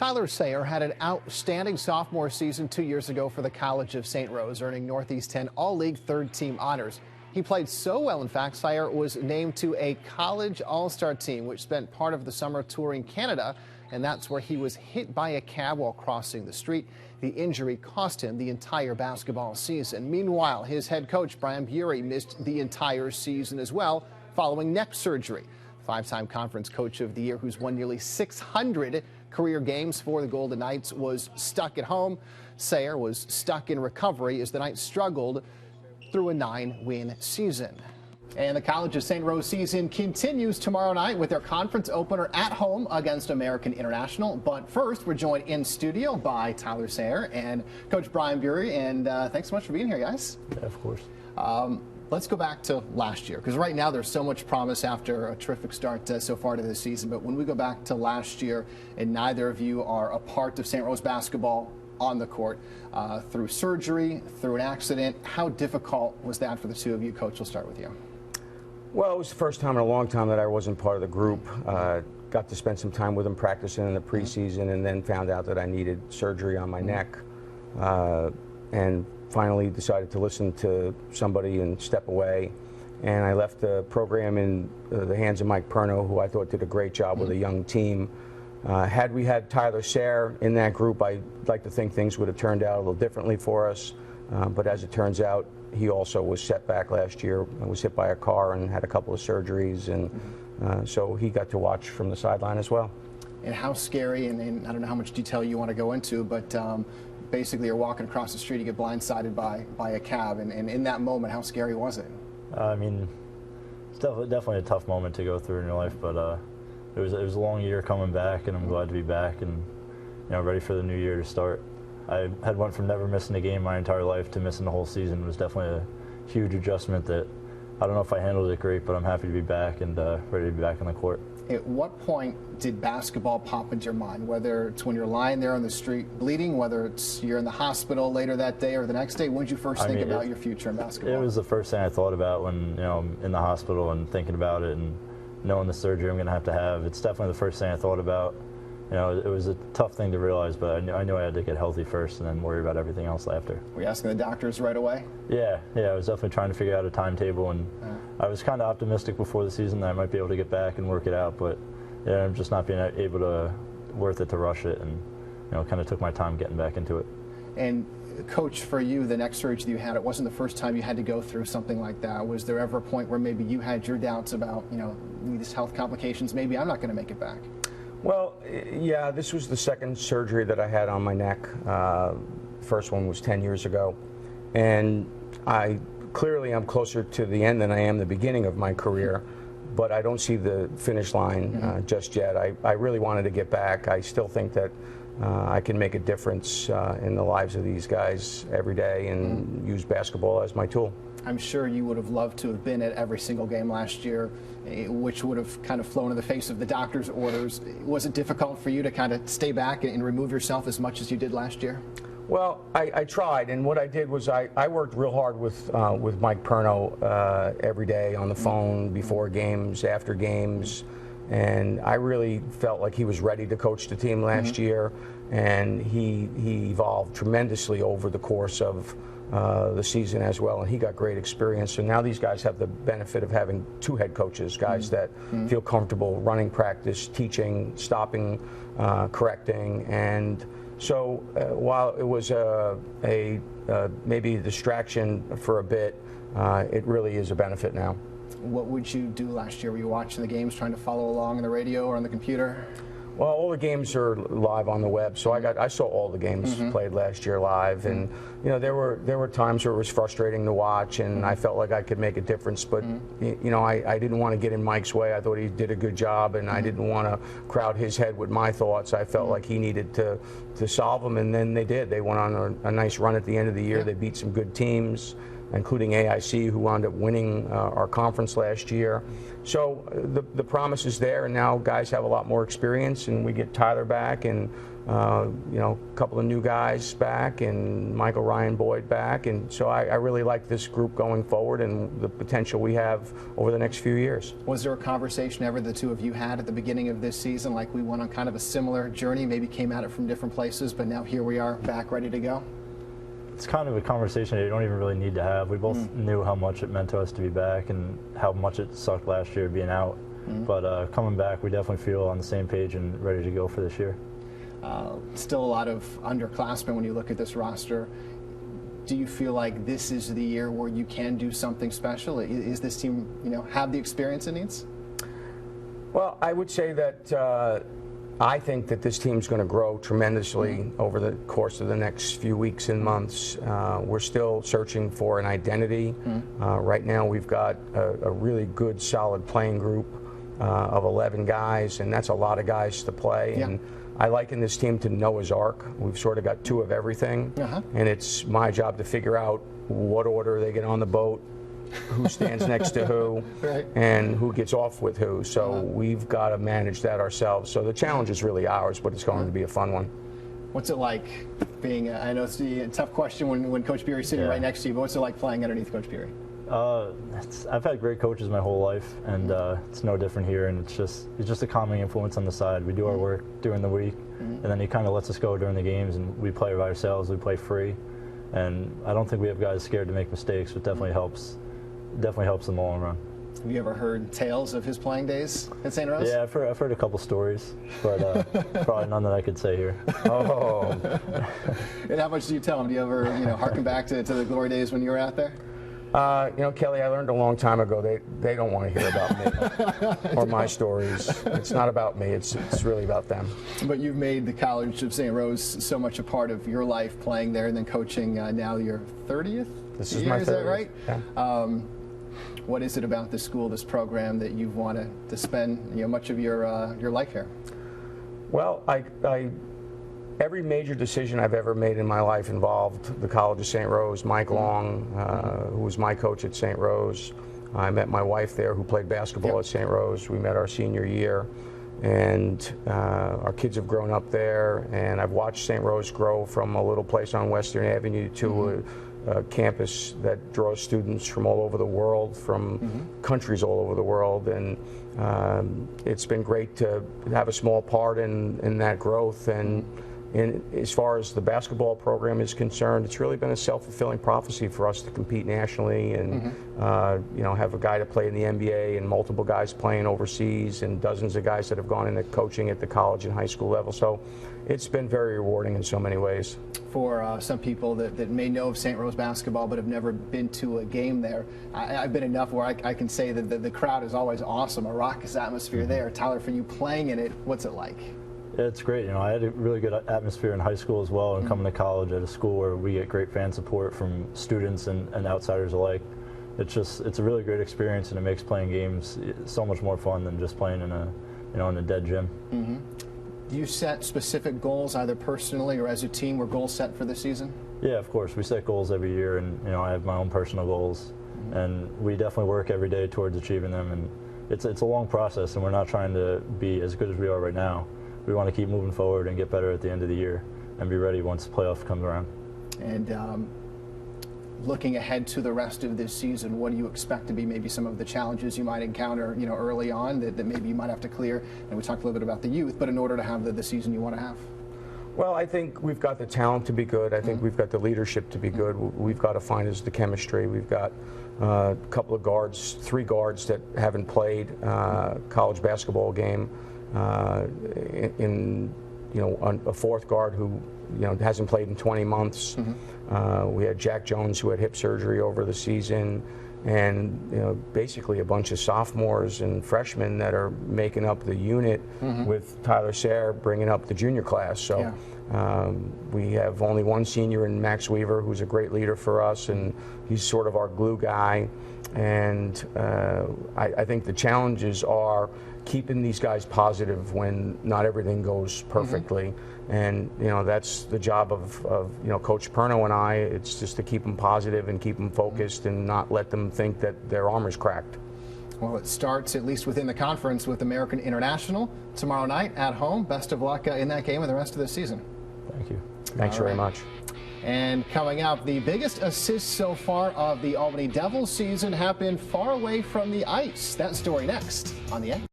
Tyler Sayer had an outstanding sophomore season 2 years ago for the College of St. Rose, earning Northeast 10 All-League third-team honors. He played so well, in fact, Sayer was named to a college all-star team, which spent part of the summer touring Canada, and that's where he was hit by a cab while crossing the street. The injury cost him the entire basketball season. Meanwhile, his head coach, Brian Bury, missed the entire season as well, following neck surgery. Five-time Conference Coach of the Year, who's won nearly 600 career games for the Golden Knights, was stuck at home. Sayer was stuck in recovery as the Knights struggled through a 9-win season. And the College of St. Rose season continues tomorrow night with their conference opener at home against American International. But first, we're joined in studio by Tyler Sayer and Coach Brian Bury. And thanks so much for being here, guys. Yeah, of course. Let's go back to last year, because right now there's so much promise after a terrific start so far to this season. But when we go back to last year, and neither of you are a part of St. Rose basketball on the court, through surgery, through an accident, how difficult was that for the two of you? Coach, we'll start with you. Well, it was the first time in a long time that I wasn't part of the group. Got to spend some time with them practicing in the preseason, and then found out that I needed surgery on my neck. And finally decided to listen to somebody and step away. And I left the program in the hands of Mike Perno, who I thought did a great job with a young team. Had we had Tyler Sayer in that group, I'd like to think things would have turned out a little differently for us. But as it turns out, he also was set back last year. I was hit by a car and had a couple of surgeries, and so he got to watch from the sideline as well. And how scary, and I don't know how much detail you want to go into, but basically you're walking across the street, you get blindsided by a cab, and in that moment, how scary was it? I mean, it's definitely a tough moment to go through in your life, but it was a long year coming back, and I'm glad to be back and ready for the new year to start. I had went from never missing a game my entire life to missing the whole season. It was definitely a huge adjustment that I don't know if I handled it great, but I'm happy to be back and ready to be back on the court. At what point did basketball pop into your mind, whether it's when you're lying there on the street bleeding, whether it's you're in the hospital later that day or the next day? When did you first think about your future in basketball? It was the first thing I thought about when I'm in the hospital and thinking about it and knowing the surgery I'm going to have. It's definitely the first thing I thought about. It was a tough thing to realize, but I knew I had to get healthy first and then worry about everything else after. Were you asking the doctors right away? Yeah, I was definitely trying to figure out a timetable, and I was kind of optimistic before the season that I might be able to get back and work it out, but I'm just not being able to, worth it to rush it, and kind of took my time getting back into it. And Coach, for you, the neck surgery you had, it wasn't the first time you had to go through something like that. Was there ever a point where maybe you had your doubts about, these health complications, maybe I'm not going to make it back? Well, yeah, this was the second surgery that I had on my neck. First one was 10 years ago. And clearly I'm closer to the end than I am the beginning of my career, but I don't see the finish line just yet. I really wanted to get back. I still think that I can make a difference in the lives of these guys every day and use basketball as my tool. I'm sure you would have loved to have been at every single game last year, which would have kind of flown in the face of the doctor's orders. Was it difficult for you to kind of stay back and remove yourself as much as you did last year? Well, I tried, and what I did was I worked real hard with Mike Perno every day on the phone, before games, after games, and I really felt like he was ready to coach the team last year, and he evolved tremendously over the course of the season as well, and he got great experience. So now these guys have the benefit of having two head coaches, guys that feel comfortable running practice, teaching, stopping, correcting, and so while it was maybe a distraction for a bit, it really is a benefit now. What would you do last year? Were you watching the games, trying to follow along on the radio or on the computer? Well, all the games are live on the web, so I saw all the games played last year live, and there were times where it was frustrating to watch, and I felt like I could make a difference, but I didn't want to get in Mike's way. I thought he did a good job, and I didn't want to crowd his head with my thoughts. I felt like he needed to solve them, and then they did. They went on a nice run at the end of the year. They beat some good teams. including AIC, who wound up winning our conference last year. So the promise is there, and now guys have a lot more experience, and we get Tyler back, and a couple of new guys back, and Michael Ryan Boyd back, and so I really like this group going forward and the potential we have over the next few years. Was there a conversation ever the two of you had at the beginning of this season, like we went on kind of a similar journey, maybe came at it from different places, but now here we are back ready to go? It's kind of a conversation that you don't even really need to have. We both knew how much it meant to us to be back and how much it sucked last year being out. But coming back, we definitely feel on the same page and ready to go for this year. Still a lot of underclassmen when you look at this roster. Do you feel like this is the year where you can do something special? Is this team, have the experience it needs? Well, I would say that I think that this team's going to grow tremendously over the course of the next few weeks and months. We're still searching for an identity. Right now we've got a really good, solid playing group of 11 guys, and that's a lot of guys to play. Yeah. And I liken this team to Noah's Ark. We've sort of got two of everything, and it's my job to figure out what order they get on the boat, who stands next to who, right, and who gets off with who. So we've got to manage that ourselves. So the challenge is really ours, but it's going to be a fun one. What's it like being, I know it's a tough question when Coach Beery's sitting right next to you, but what's it like playing underneath Coach Beery? I've had great coaches my whole life, and it's no different here. And it's just a calming influence on the side. We do our work during the week, and then he kind of lets us go during the games, and we play by ourselves. We play free, and I don't think we have guys scared to make mistakes. It definitely helps. Definitely helps in the long run. Have you ever heard tales of his playing days at St. Rose? Yeah, I've heard a couple stories, but probably none that I could say here. Oh. And how much do you tell him? Do you ever, harken back to the glory days when you were out there? Kelly, I learned a long time ago they don't want to hear about me or my stories. It's not about me. It's really about them. But you've made the College of St. Rose so much a part of your life, playing there and then coaching. Now your 30th This is year, my 30th. Is that right? Yeah. What is it about this school, this program, that you've wanted to spend much of your life here? Well, every major decision I've ever made in my life involved the College of St. Rose. Mike Long, who was my coach at St. Rose. I met my wife there, who played basketball at St. Rose. We met our senior year, and our kids have grown up there, and I've watched St. Rose grow from a little place on Western Avenue to a campus that draws students from all over the world, from countries all over the world, and it's been great to have a small part in that growth. And as far as the basketball program is concerned, it's really been a self-fulfilling prophecy for us to compete nationally and have a guy to play in the NBA and multiple guys playing overseas and dozens of guys that have gone into coaching at the college and high school level. So it's been very rewarding in so many ways. For some people that may know of St. Rose basketball but have never been to a game there, I've been enough where I can say that the crowd is always awesome, a raucous atmosphere there. Tyler, for you playing in it, what's it like? Yeah, it's great. I had a really good atmosphere in high school as well, and coming to college at a school where we get great fan support from students and outsiders alike. It's a really great experience, and it makes playing games so much more fun than just playing in a dead gym. Do you set specific goals, either personally or as a team? Were goals set for this season? Yeah, of course. We set goals every year, and I have my own personal goals, and we definitely work every day towards achieving them. And it's a long process, and we're not trying to be as good as we are right now. We want to keep moving forward and get better at the end of the year and be ready once the playoff comes around. And looking ahead to the rest of this season, what do you expect to be maybe some of the challenges you might encounter, early on that maybe you might have to clear? And we talked a little bit about the youth, but in order to have the season you want to have. Well, I think we've got the talent to be good. I think we've got the leadership to be good. We've got to find is the chemistry. We've got a couple of guards, 3 guards that haven't played college basketball game. In a 4th guard who hasn't played in 20 months. We had Jack Jones, who had hip surgery over the season, and basically a bunch of sophomores and freshmen that are making up the unit with Tyler Sayre bringing up the junior class. So we have only one senior in Max Weaver, who's a great leader for us, and he's sort of our glue guy. And I think the challenges are keeping these guys positive when not everything goes perfectly. And that's the job of Coach Perno and I. It's just to keep them positive and keep them focused and not let them think that their armor's cracked. Well, it starts, at least within the conference, with American International tomorrow night at home. Best of luck in that game and the rest of the season. Thank you. Thanks very much. And coming up, the biggest assists so far of the Albany Devils season have been far away from the ice. That story next on The Edge.